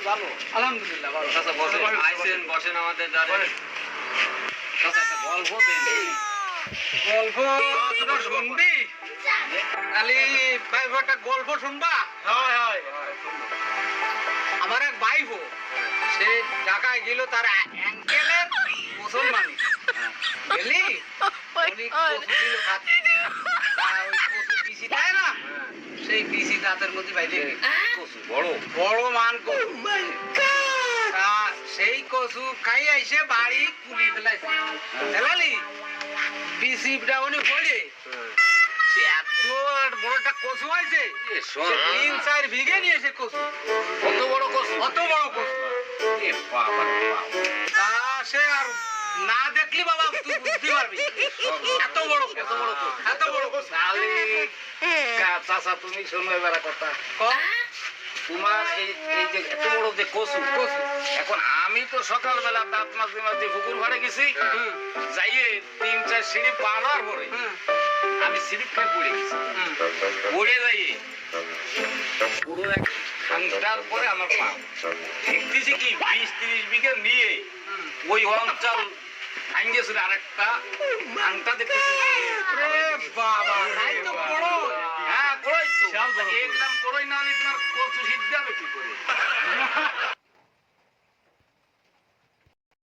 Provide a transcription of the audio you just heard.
ভালো আলহামদুলিল্লাহ ভালো। চাচা বসেন আইছেন বসেন আমাদের দ্বারে চাচা একটা গল্প দেন গল্প তোরা শুনবি? খালি ভাই একটা গল্প শুনবা? হয় হয় আমার এক ভাইপো সে ঢাকায় গেল তার অ্যাঙ্কেলের মুসলমানি গেলি উনি কচু দিল খাচ্ছে। তা ওই কচু পিসি দেয় না সেই পিসি দাঁতের মধ্যে বাইরে কচু বড় বড় মান কচু তা সেই কচু খাই আইসে বাড়ি পুলি ফেলাইছে ফেলালি বিসিপটা উনি পড়ে সে এত বড় একটা কচু হয়েছে এ শোন 3-4 বিঘে নিয়েছে কচু কত বড় কচু অত বড় কচু এ বাবা তা সে আর না দেখলি বাবা তুই বুঝতে পারবি এত বড় কচু, এত বড় কচু তাহলে চাচা তুমি শোনো এবার কথা কম তোমার এই এই যে এত বড় যে কচু কচু এখন আমি তো সকালবেলা দাঁত মাঝে মাঝে পুকুর ঘরে গেছি যাইয়ে 3-4 সিঁড়ি পাড়ার পরে আমি সিঁড়ি খেয়ে পড়ে গেছি পড়ে যাইয়ে পুরো এক ঘন্টার পরে আমার পা দেখতেছি কি 20-30 বিঘে নিয়ে ওই অঞ্চল ভাঙ্গেছিল আরেকটা ঘন্টা দেখতেছি রে বাবা তাই তো বড় হ্যাঁ কই তো একদম কই না তোমার কচু সিদ্ধা বেশি করে